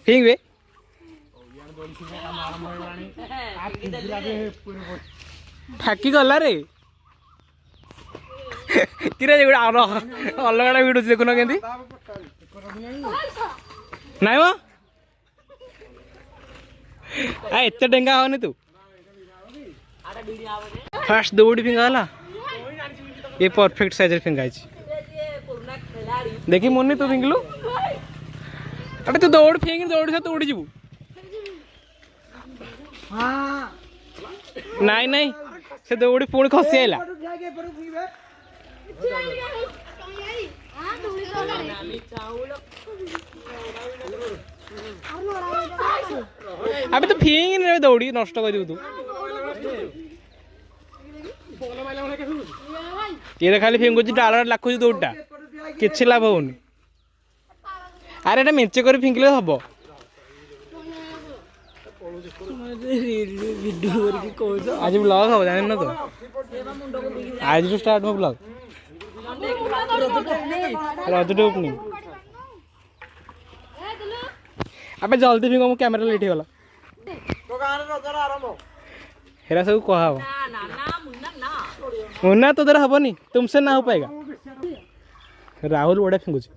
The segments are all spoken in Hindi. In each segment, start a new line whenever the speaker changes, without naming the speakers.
फिंग बे ठाकी गला रे किरे अलग भिड़ू देखुन के नाई म एत डेंगा होनी तू फास्ट दौड़ी फिंगा ये परफेक्ट साइज फिंगा देखी मुन्नी तू फिंगलु अबे तू दौड़ फिंग दौड़ से उड़ी जीवु नाई नाई से दौड़ी पुणी खसी आइला अबे तो फिंग नहीं दौड़ी नष्ट कर तू ये खाली फिंगुची डाल लाखुची दौड़टा किसी लाभ होनी अरे एटा मेंचे कर फिंगले हम आज ब्लॉग हम जान तो आज स्टार्ट हो ब्लॉग रज ओपनिंग अबे जल्दी फिंग कैमेरा लेट गला हेरा सब कह मुन्ना तो तेरा हबनी तुमसे ना हो पाएगा राहुल बड़ा फिंगुच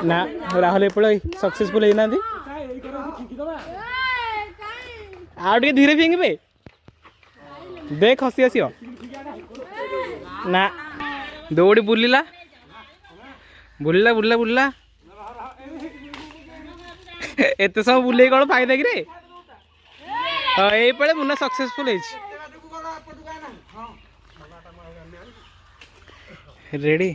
ना राहुल एपड़ सक्सेसफुल होना आगे धीरे फिंगे देख हसी आस ना दौड़ी बुलिला बुलिला बुलिला बुलिला एत सब बुले कौन फायदा कि रे हाँ ये मुन्ना सक्सेसफुल रेडी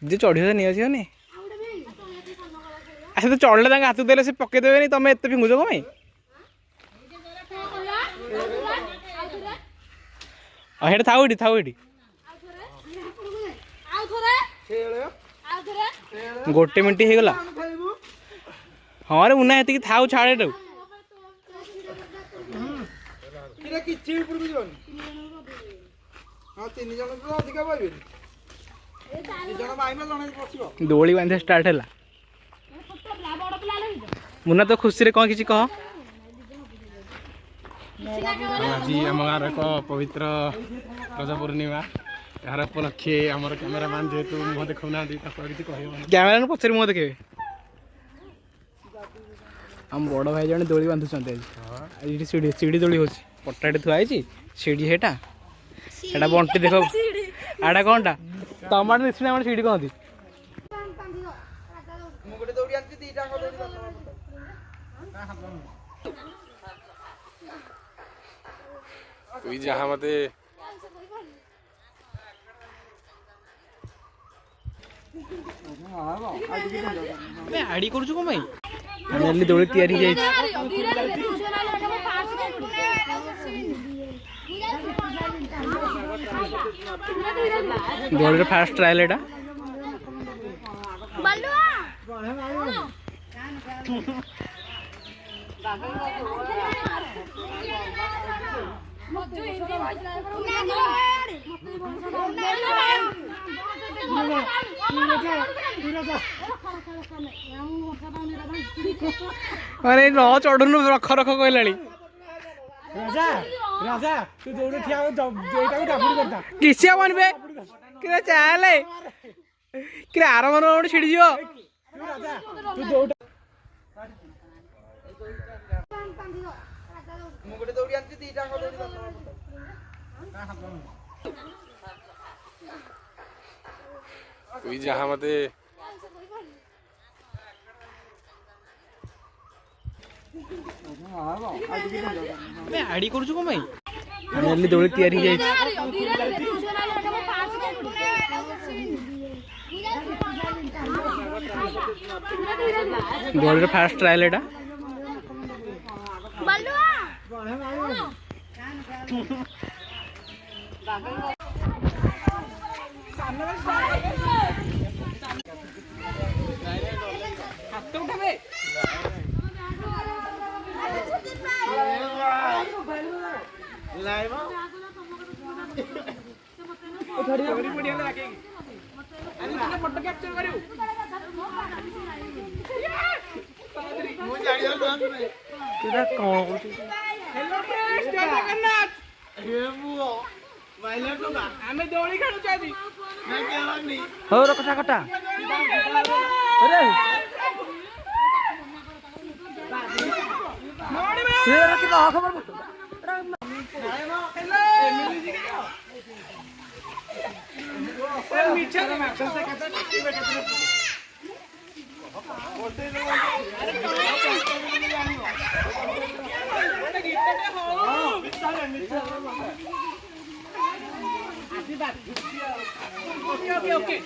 जी चढ़ी नहीं अच्छे अच्छा तो चढ़ले हाथ देले से पकईदेवे तुम एत फिंगुच कम हेटा थाऊ ये गोटे मिनट हो गला हाँ रे मुन्ना ये थाऊ छाड़े दौड़ी बांधे स्टार्ट है मुन्ना तो खुशी रे कौन किसी कह
आज आम गाँव एक पवित्र रज पूर्णिमा यार उपलक्षे आम कैमेरामैन जेहेतु मुह देखा किसी कह
कैमेरा पचर मुह देखे आम बड़ भाई जन दोली बांधुंट आज सीढ़ी सीढ़ी दोली हो पट्टाटे थुआई सीढ़ी हेटा एटा बंटी देख आड़ा कौनटा टमाटर निश्चित आम सीढ़ी कहती
तुई जहाँ मते
आड़ी कर दौड़ी तैयारी दौड़ फास्ट ट्रायल एटा अरे न चढ़ुन रख रख कहला
राजा राजा तू दौड़ ठिया करता
किसी बनबे कि चाले कि आर मन गोटे छिड़ी
राजा तू दौड़
तुई जहाँ मते
आड़ी कर दौड़ी तैयारी दौड़ फास्ट ट्रायल एटा हाथ उठावे ଫଟୋ କ୍ୟାପଚର କରିବୁ ଆମେ ଦୋଳି ଖେଳୁଛୁ ଆଜି ହଉ ରଖ କଟା ओके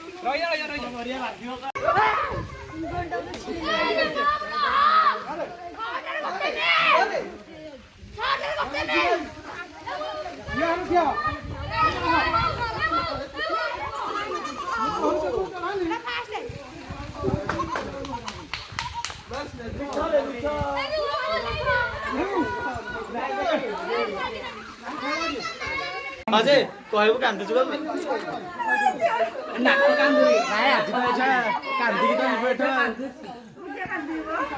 अजे कहबो कांदुछु बे नाक कांदुरी नाय आज तो अच्छा कांदी तो बैठ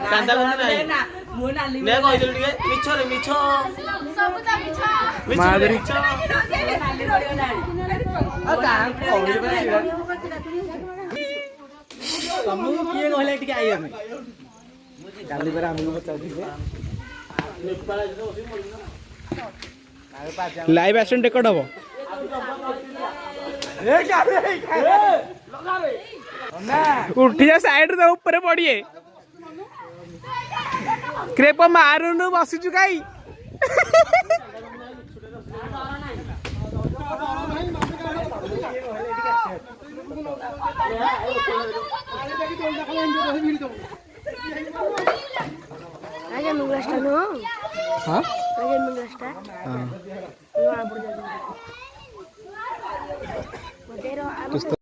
कांदा कांदा ना मु नाली ने कहइल टिके मिछो रे मिछो सब ता मिछो
माधुरी
नाली पड़ियो ना आ कान कहइल बे तमु किए कहले टिके आइ हमें काली पर हमको बता दिबे नेपाल जो ओसी मोल
लाइव एक्शन रेकर्ड हबो उठी जा साइड रे ऊपर पड़िए क्रेप मारुनु बसिचु काई
आगे मंगला स्टार नो
हां
आगे मंगला स्टार
हां
नो आ पड़ जा